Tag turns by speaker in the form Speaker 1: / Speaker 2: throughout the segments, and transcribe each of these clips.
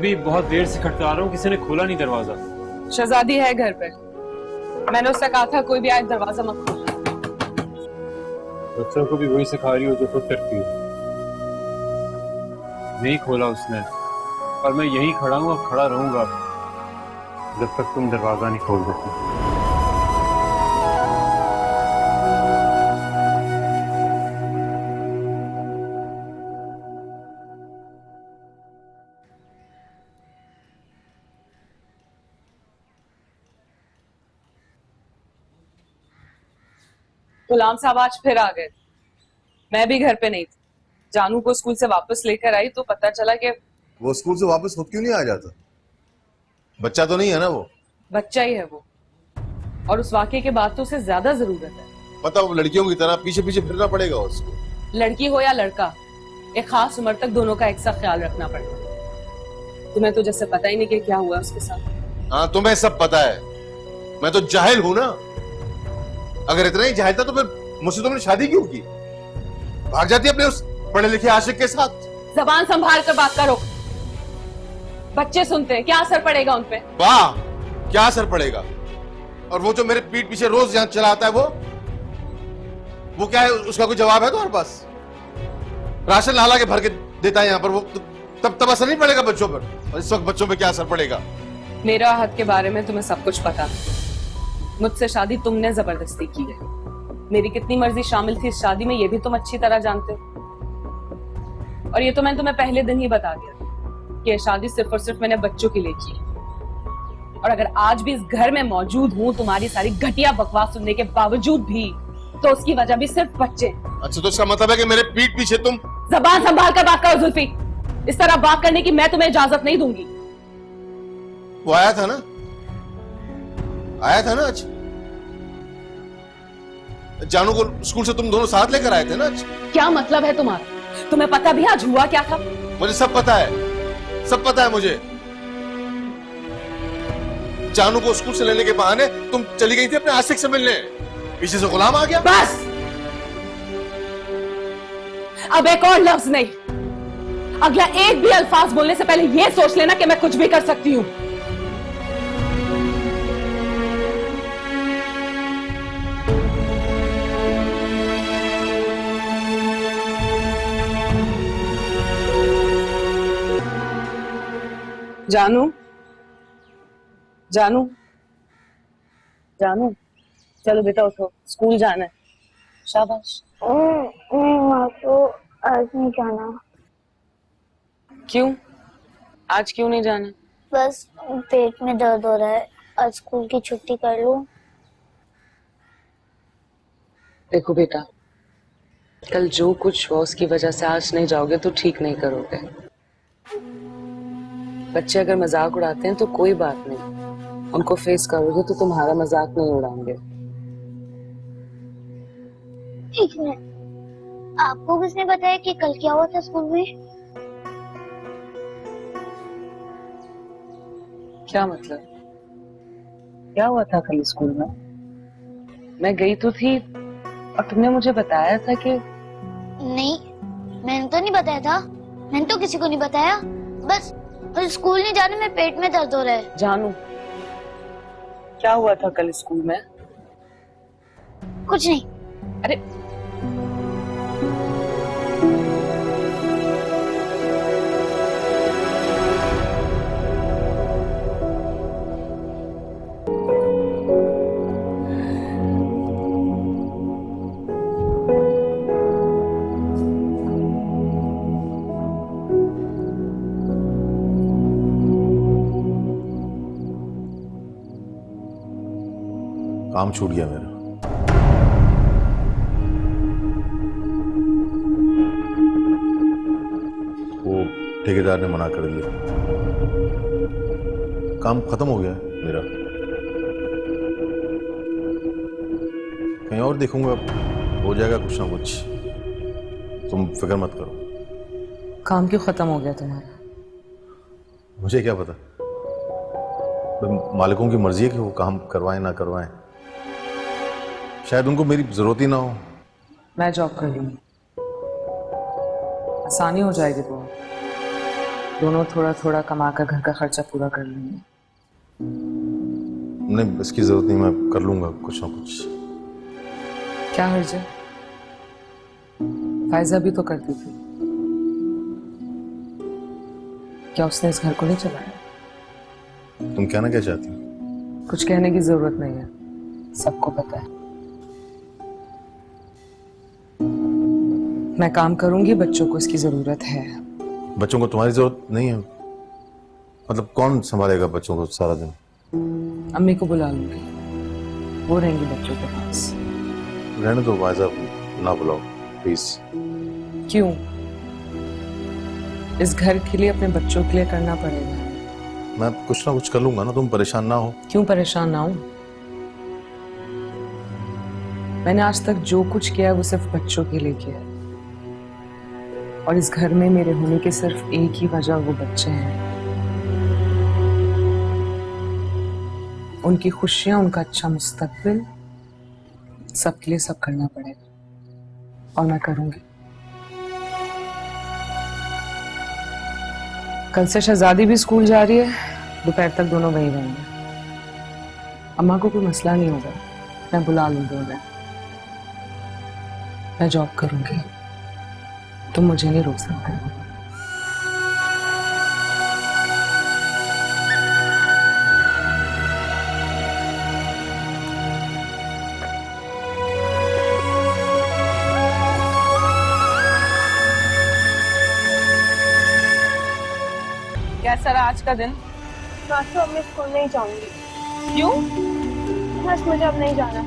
Speaker 1: भी बहुत देर से खटखटा रहा हूँ, किसी ने खोला नहीं दरवाजा।
Speaker 2: शहजादी है घर पे। मैंने उससे कहा था कोई भी आए दरवाजा मत खोलना।
Speaker 1: बच्चों को भी वही सिखा रही हो जो खुद करती हो। नहीं खोला उसने और मैं यहीं खड़ा हूँ और खड़ा रहूंगा जब तक तुम दरवाजा नहीं खोल देती।
Speaker 2: गुलाम साहब आज फिर आ गए। मैं भी घर पे नहीं थी। जानू को स्कूल से वापस लेकर आई तो पता चला कि
Speaker 3: वो स्कूल से वापस खुद क्यों नहीं आ जाता? बच्चा तो नहीं है ना वो?
Speaker 2: बच्चा ही है वो, और उस वाकये के बाद तो उसे ज्यादा जरूरत है।
Speaker 3: पता वो लड़कियों की तरह पीछे पीछे फिरना पड़ेगा उसको।
Speaker 2: लड़की हो या लड़का, एक खास उम्र तक दोनों का एक सा ख्याल रखना पड़ता है। तुम्हें तो जैसे पता ही नहीं कि क्या हुआ उसके साथ।
Speaker 3: हाँ तुम्हें सब पता है, मैं तो जाहिल हूं ना। अगर इतना ही जाहिल था तो फिर मुझसे तुमने शादी क्यों की? भाग जाती अपने उस पढ़े लिखे आशिक के साथ।
Speaker 2: जबान संभाल कर बात करो। बच्चे सुनते हैं, क्या असर पड़ेगा उनपे?
Speaker 3: वाह, क्या असर पड़ेगा? और वो जो मेरे पीठ पीछे रोज यहाँ चला आता है वो क्या है? उसका कोई जवाब है तुम्हारे पास? राशन ला के भर के देता है यहाँ पर वो, तब असर नहीं पड़ेगा बच्चों पर? और इस वक्त बच्चों पे क्या असर पड़ेगा?
Speaker 2: मेरा हक के बारे में तुम्हें सब कुछ पता है। मुझसे शादी तुमने जबरदस्ती की है। मेरी कितनी मर्जी शामिल थी इस शादी में ये भी तुम अच्छी तरह जानते हो। और ये तो मैंने तुम्हें पहले दिन ही बता दिया कि ये शादी सिर्फ और सिर्फ मैंने बच्चों के लिए की। और अगर आज भी इस घर में मौजूद हूँ तुम्हारी सारी घटिया बकवास सुनने के बावजूद भी, तो उसकी वजह भी सिर्फ बच्चे।
Speaker 3: अच्छा तो इसका मतलब है कि मेरे पीठ पीछे तुम...
Speaker 2: जबान संभाल कर बात करो जुल्फी। इस तरह बात करने की मैं तुम्हें इजाजत नहीं दूंगी।
Speaker 3: वो आया था ना आज? जानू को स्कूल से तुम दोनों साथ लेकर आए थे ना आज?
Speaker 2: क्या मतलब है तुम्हारा? तुम्हें पता भी आज हुआ क्या था?
Speaker 3: मुझे सब पता है मुझे। जानू को स्कूल से लेने के बहाने तुम चली गई थी अपने आशिक से मिलने, पीछे से गुलाम आ गया।
Speaker 2: बस, अब एक और लफ्ज नहीं, अगला एक भी अल्फाज बोलने से पहले यह सोच लेना कि मैं कुछ भी कर सकती हूं। जानू, जानू, जानू, चलो बेटा उठो, स्कूल जाना है। शाबाश।
Speaker 4: नहीं माँ, तो आज नहीं जाना।
Speaker 2: क्यों? आज क्यों नहीं जाना?
Speaker 4: बस पेट में दर्द हो रहा है, आज स्कूल की छुट्टी कर लूं।
Speaker 2: देखो बेटा, कल जो कुछ हुआ उसकी वजह से आज नहीं जाओगे तो ठीक नहीं करोगे। बच्चे अगर मजाक उड़ाते हैं तो कोई बात नहीं, उनको फेस करोगे तो तुम्हारा मजाक नहीं उड़ाएंगे।
Speaker 4: ठीक है। आपको किसने बताया कि कल क्या हुआ था स्कूल में?
Speaker 2: क्या मतलब? क्या हुआ था कल स्कूल में? मैं गई तो थी और तुमने मुझे बताया था कि...
Speaker 4: नहीं, मैंने तो नहीं बताया था। मैंने तो किसी को नहीं बताया। बस स्कूल नहीं जाने में पेट में दर्द हो रहा है।
Speaker 2: जानू, क्या हुआ था कल स्कूल में?
Speaker 4: कुछ नहीं।
Speaker 2: अरे
Speaker 3: काम छूट गया मेरा। वो ठेकेदार ने मना कर दिया, काम खत्म हो गया मेरा। कहीं और देखूंगा, हो जाएगा कुछ ना कुछ, तुम फिक्र मत करो।
Speaker 2: काम क्यों खत्म हो गया तुम्हारा?
Speaker 3: मुझे क्या पता, मालिकों की मर्जी है कि वो काम करवाएं ना करवाएं। शायद उनको मेरी जरूरत ही ना हो।
Speaker 2: मैं जॉब कर लूंगी, आसानी हो जाएगी। तो दोनों थोड़ा थोड़ा कमा कर घर का खर्चा पूरा कर लेंगे।
Speaker 3: नहीं, इसकी जरूरत नहीं, मैं कर लूंगा कुछ ना कुछ।
Speaker 2: क्या हर्ज है? फायजा भी तो करती थी। क्या उसने इस घर को नहीं चलाया?
Speaker 3: तुम कहना क्या चाहती हो?
Speaker 2: कुछ कहने की जरूरत नहीं है, सबको पता है। मैं काम करूंगी, बच्चों को इसकी जरूरत है।
Speaker 3: बच्चों को तुम्हारी जरूरत नहीं है? मतलब कौन संभालेगा बच्चों को सारा दिन?
Speaker 2: अम्मी को बुला लूंगी, वो रहेंगी बच्चों के पास।
Speaker 3: रहने दो वाइजा, ना बुलाओ प्लीज।
Speaker 2: क्यों? इस घर के लिए, अपने बच्चों के लिए करना पड़ेगा।
Speaker 3: मैं कुछ ना कुछ कर लूंगा ना, तुम परेशान ना हो।
Speaker 2: क्यों परेशान ना हूं? मैंने आज तक जो कुछ किया है वो सिर्फ बच्चों के लिए किया है, और इस घर में मेरे होने की सिर्फ एक ही वजह वो बच्चे हैं। उनकी खुशियां, उनका अच्छा मुस्तकबिल, सबके लिए सब करना पड़ेगा, और मैं करूंगी। कल से शहजादी भी स्कूल जा रही है, दोपहर तक दोनों वहीं रहेंगे। अम्मा को कोई मसला नहीं होगा, मैं बुला लूंगी उन्हें। मैं जॉब करूंगी, तुम मुझे नहीं रोक सकते। कैसा रहा आज का दिन?
Speaker 5: मासू, अब मैं स्कूल नहीं जाऊंगी।
Speaker 2: क्यों?
Speaker 5: बस मुझे अब नहीं जाना।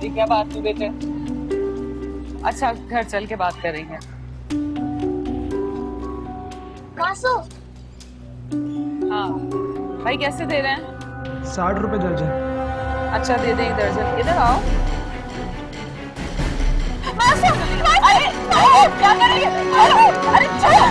Speaker 2: ये क्या बात हुई बेटे? अच्छा, घर चल के बात करेंगे।
Speaker 4: मासू,
Speaker 2: हाँ भाई, कैसे दे रहे हैं?
Speaker 6: 60 रुपए दर्जन।
Speaker 2: अच्छा, दे दे एक दर्जन। इधर आओ।
Speaker 5: अरे क्या करेंगे? अरे छोड़।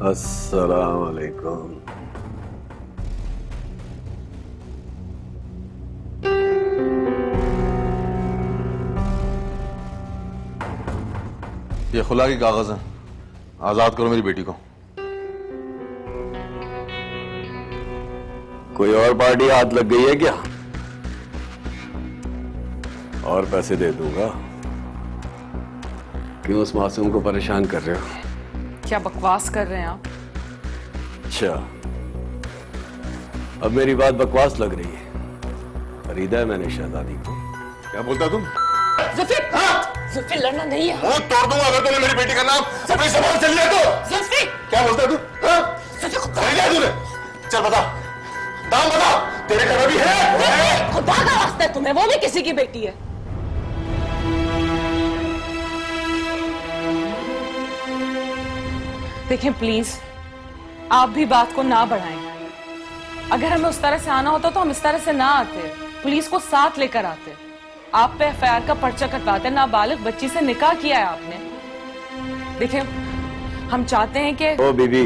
Speaker 7: अस्सलाम वालेकुम।
Speaker 3: ये खुला के कागज हैं, आजाद करो मेरी बेटी को।
Speaker 7: कोई और पार्टी हाथ लग गई है क्या? और पैसे दे दूंगा। क्यों उस मासूम को परेशान कर रहे हो?
Speaker 2: क्या बकवास कर रहे हैं आप?
Speaker 7: अच्छा, अब मेरी बात बकवास लग रही है। खरीदा है मैंने शहजादी को।
Speaker 3: क्या बोलता तुम?
Speaker 2: जुल्फी लड़ना नहीं है।
Speaker 3: मुंह तोड़ दूंगा अगर तूने मेरी बेटी का नाम अपनी जबान से लिया तो।
Speaker 2: जुल्फी!
Speaker 3: क्या बोलता तू? खरीदा है तूने? चल बता, दाम बता, तेरे घर भी है?
Speaker 2: खुदा का वास्ता है तुम्हें, वो भी किसी की बेटी है। देखिए प्लीज, आप भी बात को ना बढ़ाएं। अगर हमें उस तरह से आना होता तो हम इस तरह से ना आते, पुलिस को साथ लेकर आते। आप पे एफआईआर का पर्चा कटवाते, नाबालिग बच्ची से निकाह किया है आपने। देखिए, हम चाहते हैं कि
Speaker 7: ओ बीबी,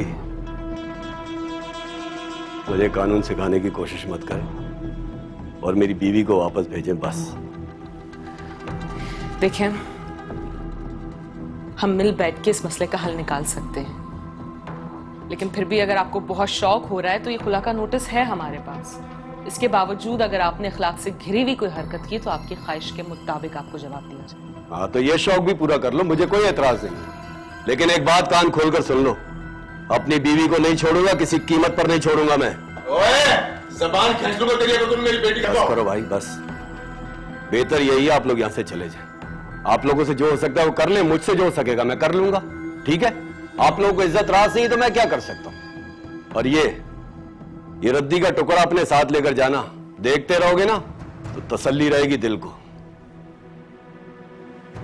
Speaker 7: मुझे कानून सिखाने की कोशिश मत कर और मेरी बीवी को वापस भेजें बस।
Speaker 2: देखिए, हम मिल बैठ के इस मसले का हल निकाल सकते हैं, लेकिन फिर भी अगर आपको बहुत शौक हो रहा है तो ये खुला का नोटिस है हमारे पास। इसके बावजूद अगर आपने अखलाक से घिरी हुई कोई हरकत की तो आपकी ख्वाहिश के मुताबिक आपको जवाब दिया जाए।
Speaker 7: हाँ, तो ये शौक भी पूरा कर लो, मुझे कोई एतराज नहीं। लेकिन एक बात कान खोलकर सुन लो, अपनी बीवी को नहीं छोड़ूंगा, किसी कीमत पर नहीं छोड़ूंगा मैं।
Speaker 3: ओए, जबान खींच लूंगा तेरी अगर तुम मेरी बेटी का।
Speaker 7: बस करो भाई, बस। बेहतर यही है आप लोग यहाँ से चले जाएं। आप लोगों से जो हो सकता है वो कर ले, मुझसे जो हो सकेगा मैं कर लूंगा। ठीक है? आप लोगों को इज्जत रास नहीं तो मैं क्या कर सकता हूं। और ये रद्दी का टुकड़ा अपने साथ लेकर जाना, देखते रहोगे ना तो तसल्ली रहेगी दिल को।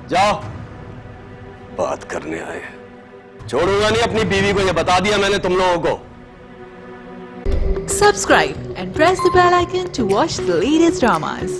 Speaker 7: जाओ, बात करने आए। छोड़ूंगा नहीं अपनी बीवी को, ये बता दिया मैंने तुम लोगों को।
Speaker 8: Subscribe and press the bell icon to watch the latest dramas.